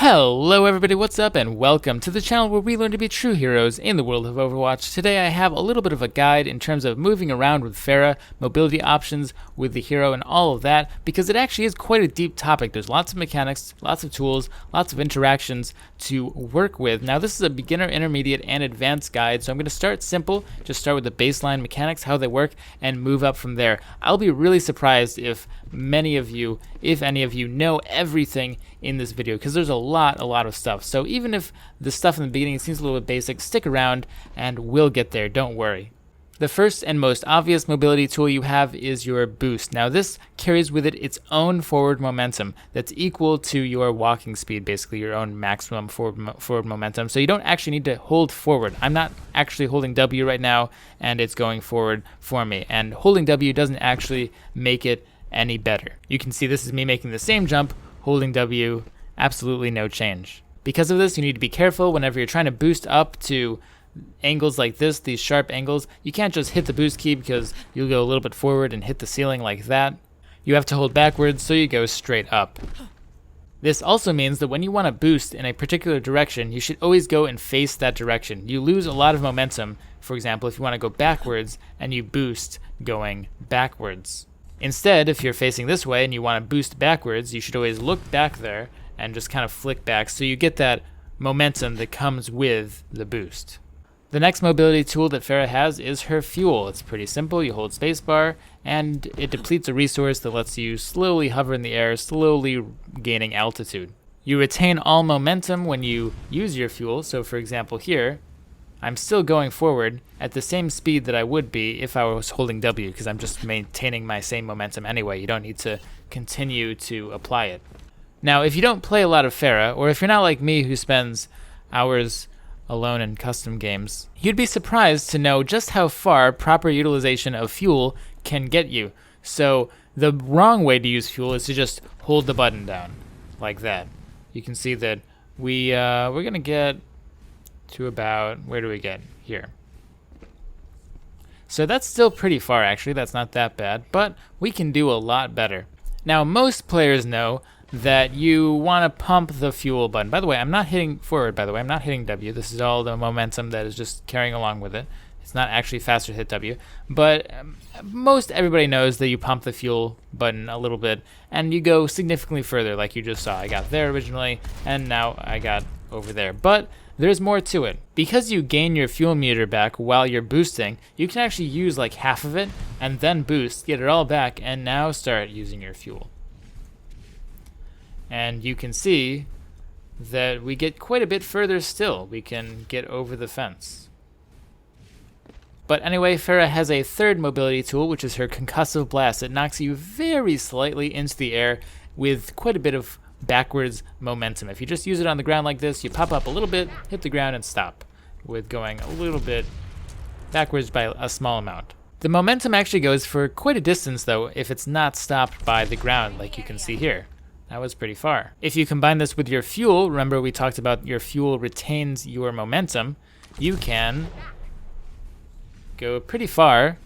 Hello everybody, what's up, and welcome to the channel where we learn to be true heroes in the world of Overwatch. Today I have a little bit of a guide in terms of moving around with Pharah, mobility options with the hero, and all of that, because it actually is quite a deep topic. There's lots of mechanics, lots of tools, lots of interactions to work with. Now this is a beginner, intermediate, and advanced guide, so I'm going to start simple, just start with the baseline mechanics, how they work, and move up from there. I'll be really surprised if many of you, if any of you, know everything in this video, because there's a lot of stuff. So even if the stuff in the beginning seems a little bit basic, stick around and we'll get there, don't worry. The first and most obvious mobility tool you have is your boost. Now this carries with it its own forward momentum that's equal to your walking speed, basically your own maximum forward momentum. So you don't actually need to hold forward. I'm not actually holding W right now and it's going forward for me. And holding W doesn't actually make it any better. You can see this is me making the same jump, holding W, absolutely no change. Because of this, you need to be careful whenever you're trying to boost up to angles like this, these sharp angles. You can't just hit the boost key because you'll go a little bit forward and hit the ceiling like that. You have to hold backwards so you go straight up. This also means that when you want to boost in a particular direction, you should always go and face that direction. You lose a lot of momentum, for example, if you want to go backwards and you boost going backwards. Instead, if you're facing this way and you want to boost backwards, you should always look back there and just kind of flick back so you get that momentum that comes with the boost. The next mobility tool that Pharah has is her fuel. It's pretty simple. You hold spacebar and it depletes a resource that lets you slowly hover in the air, slowly gaining altitude. You retain all momentum when you use your fuel. So for example here, I'm still going forward at the same speed that I would be if I was holding W, because I'm just maintaining my same momentum anyway. You don't need to continue to apply it. Now, if you don't play a lot of Pharah, or if you're not like me who spends hours alone in custom games, you'd be surprised to know just how far proper utilization of fuel can get you. So the wrong way to use fuel is to just hold the button down like that. You can see that we're gonna get to about, where do we get? Here. So that's still pretty far actually, that's not that bad, but we can do a lot better. Now most players know that you want to pump the fuel button. By the way, I'm not hitting forward, by the way, I'm not hitting W. This is all the momentum that is just carrying along with it. It's not actually faster to hit W, but most everybody knows that you pump the fuel button a little bit and you go significantly further like you just saw. I got there originally and now I got over there. But there's more to it. Because you gain your fuel meter back while you're boosting, you can actually use like half of it and then boost, get it all back, and now start using your fuel. And you can see that we get quite a bit further still. We can get over the fence. But anyway, Pharah has a third mobility tool, which is her Concussive Blast. It knocks you very slightly into the air with quite a bit of backwards momentum. If you just use it on the ground like this, you pop up a little bit, hit the ground, and stop, with going a little bit backwards by a small amount. The momentum actually goes for quite a distance though if it's not stopped by the ground, like you can see here. That was pretty far. If you combine this with your fuel, remember we talked about your fuel retains your momentum, you can go pretty far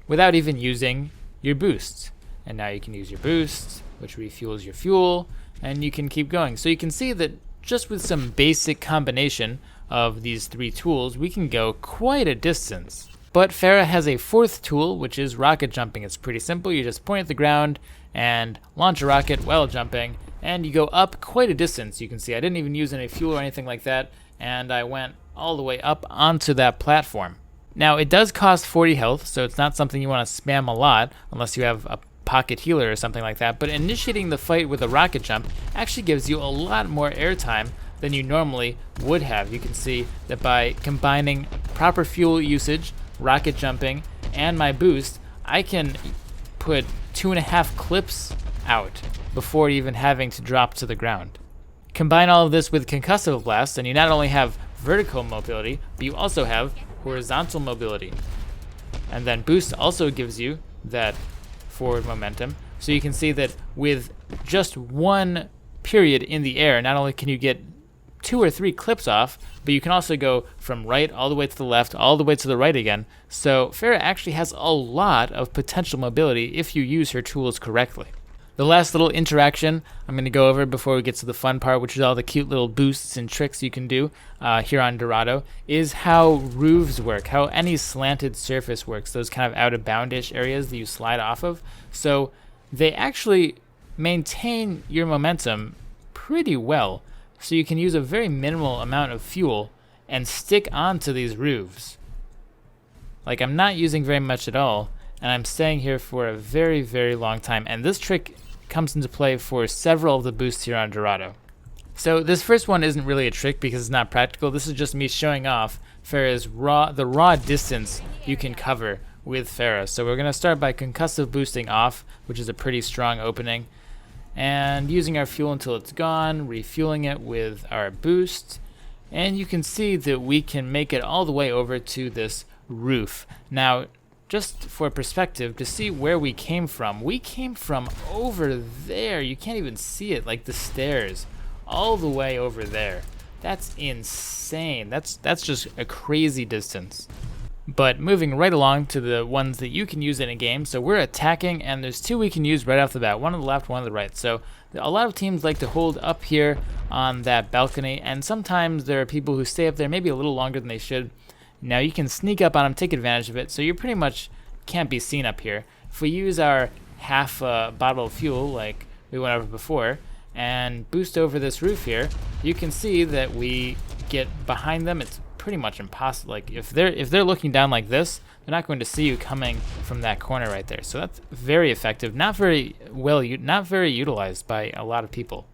without even using your boost. And now you can use your boost, which refuels your fuel, and you can keep going. So you can see that just with some basic combination of these three tools, we can go quite a distance. But Pharah has a fourth tool, which is rocket jumping. It's pretty simple. You just point at the ground and launch a rocket while jumping, and you go up quite a distance. You can see I didn't even use any fuel or anything like that, and I went all the way up onto that platform. Now it does cost 40 health, so it's not something you want to spam a lot unless you have a pocket healer or something like that, but initiating the fight with a rocket jump actually gives you a lot more airtime than you normally would have. You can see that by combining proper fuel usage, rocket jumping, and my boost, I can put 2.5 clips out before even having to drop to the ground. Combine all of this with Concussive Blast and you not only have vertical mobility, but you also have horizontal mobility. And then boost also gives you that forward momentum. So you can see that with just one period in the air, not only can you get 2 or 3 clips off, but you can also go from right all the way to the left, all the way to the right again. So Pharah actually has a lot of potential mobility if you use her tools correctly. The last little interaction I'm going to go over before we get to the fun part, which is all the cute little boosts and tricks you can do here on Dorado, is how roofs work, how any slanted surface works, those kind of out-of-boundish areas that you slide off of. So they actually maintain your momentum pretty well, so you can use a very minimal amount of fuel and stick onto these roofs. Like, I'm not using very much at all, and I'm staying here for a very, very long time. And this trick comes into play for several of the boosts here on Dorado. So this first one isn't really a trick because it's not practical. This is just me showing off Pharah's the raw distance you can cover with Pharah. So we're going to start by concussive boosting off, which is a pretty strong opening, and using our fuel until it's gone, refueling it with our boost, and you can see that we can make it all the way over to this roof. Now, just for perspective, to see where we came from over there. You can't even see it, like the stairs, all the way over there. That's insane. That's just a crazy distance. But moving right along to the ones that you can use in a game. So we're attacking, and there's two we can use right off the bat, one on the left, one on the right. So a lot of teams like to hold up here on that balcony, and sometimes there are people who stay up there maybe a little longer than they should. Now you can sneak up on them, take advantage of it, so you pretty much can't be seen up here. If we use our half bottle of fuel like we went over before and boost over this roof here, you can see that we get behind them. It's pretty much impossible. Like if they're looking down like this, they're not going to see you coming from that corner right there. So that's very effective, not very utilized by a lot of people.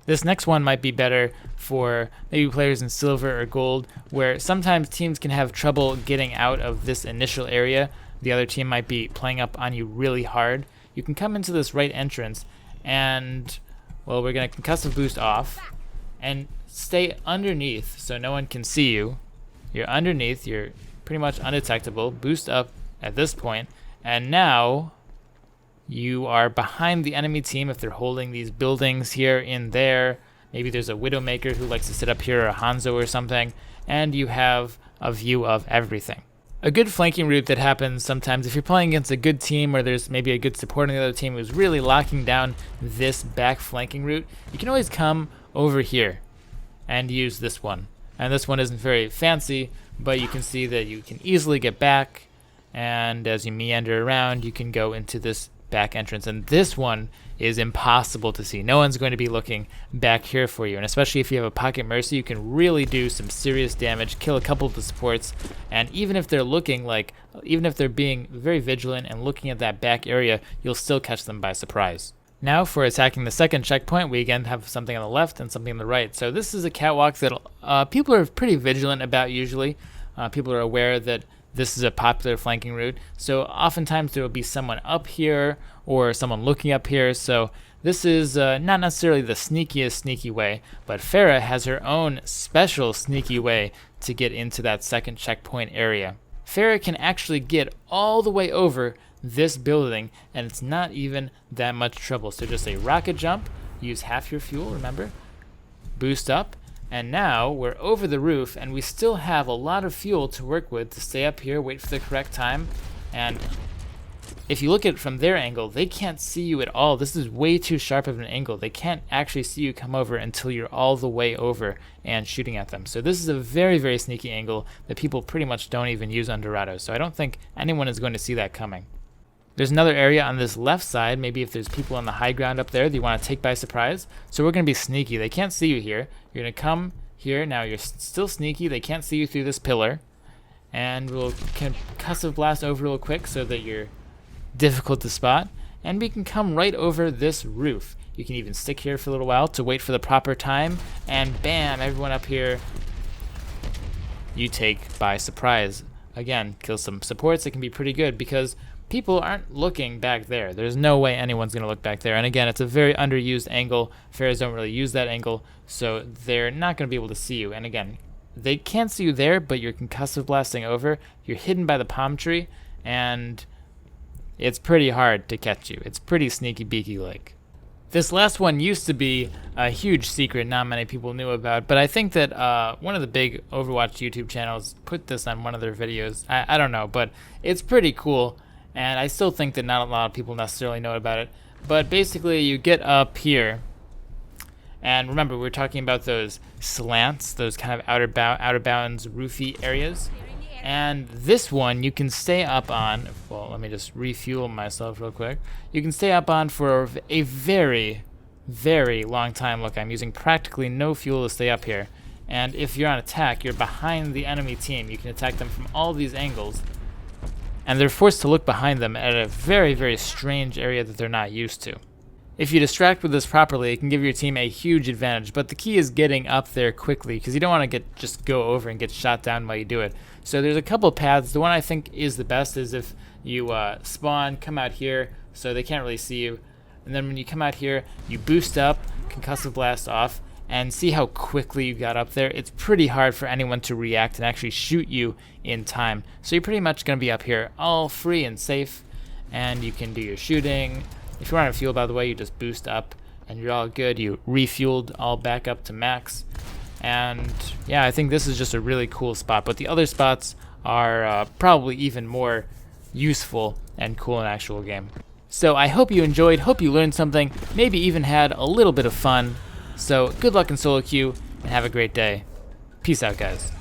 This next one might be better for maybe players in silver or gold, where sometimes teams can have trouble getting out of this initial area. The other team might be playing up on you really hard. You can come into this right entrance and, well, we're going to concussive boost off and stay underneath so no one can see you. You're underneath, you're pretty much undetectable. Boost up at this point, and now you are behind the enemy team if they're holding these buildings here in there. Maybe there's a Widowmaker who likes to sit up here, or a Hanzo or something, and you have a view of everything. A good flanking route that happens sometimes if you're playing against a good team, or there's maybe a good support on the other team who's really locking down this back flanking route, you can always come over here and use this one. And this one isn't very fancy, but you can see that you can easily get back, and as you meander around, you can go into this back entrance, and this one is impossible to see. No one's going to be looking back here for you, and especially if you have a pocket mercy, you can really do some serious damage, kill a couple of the supports, and even if they're being very vigilant and looking at that back area, you'll still catch them by surprise. Now for attacking the second checkpoint, we again have something on the left and something on the right. So this is a catwalk that people are pretty vigilant about usually. People are aware that this is a popular flanking route, so oftentimes there will be someone up here or someone looking up here. So this is not necessarily the sneakiest sneaky way, but Pharah has her own special sneaky way to get into that second checkpoint area. Pharah can actually get all the way over this building, and it's not even that much trouble. So just a rocket jump, use half your fuel, remember, boost up, and now we're over the roof, and we still have a lot of fuel to work with to stay up here, wait for the correct time. And if you look at it from their angle, they can't see you at all. This is way too sharp of an angle. They can't actually see you come over until you're all the way over and shooting at them. So this is a very, very sneaky angle that people pretty much don't even use on Dorado. So I don't think anyone is going to see that coming. There's another area on this left side, maybe if there's people on the high ground up there that you want to take by surprise. So we're going to be sneaky. They can't see you here. You're going to come here. Now you're still sneaky. They can't see you through this pillar. And we'll concussive blast over real quick so that you're difficult to spot. And we can come right over this roof. You can even stick here for a little while to wait for the proper time. And bam, everyone up here you take by surprise. Again, kill some supports. It can be pretty good because people aren't looking back there. There's no way anyone's going to look back there. And again, it's a very underused angle. Pharahs don't really use that angle, so they're not going to be able to see you. And again, they can't see you there, but you're concussive blasting over. You're hidden by the palm tree, and it's pretty hard to catch you. It's pretty sneaky beaky like. This last one used to be a huge secret not many people knew about, but I think that one of the big Overwatch YouTube channels put this on one of their videos. I don't know, but it's pretty cool. And I still think that not a lot of people necessarily know about it. But basically, you get up here, and remember, we were talking about those slants, those kind of outer bounds roofy areas. And this one you can stay up on. Well, let me just refuel myself real quick. You can stay up on for a very, very long time. Look, I'm using practically no fuel to stay up here. And if you're on attack, you're behind the enemy team. You can attack them from all these angles. And they're forced to look behind them at a very, very strange area that they're not used to. If you distract with this properly, it can give your team a huge advantage, but the key is getting up there quickly, because you don't want to just go over and get shot down while you do it. So there's a couple paths. The one I think is the best is if you spawn, come out here, so they can't really see you, and then when you come out here, you boost up, Concussive Blast off, and see how quickly you got up there. It's pretty hard for anyone to react and actually shoot you in time. So you're pretty much going to be up here all free and safe, and you can do your shooting. If you run out of fuel, by the way, you just boost up and you're all good. You refueled all back up to max. And yeah, I think this is just a really cool spot. But the other spots are probably even more useful and cool in actual game. So I hope you enjoyed, hope you learned something, maybe even had a little bit of fun. So good luck in solo queue and have a great day. Peace out, guys.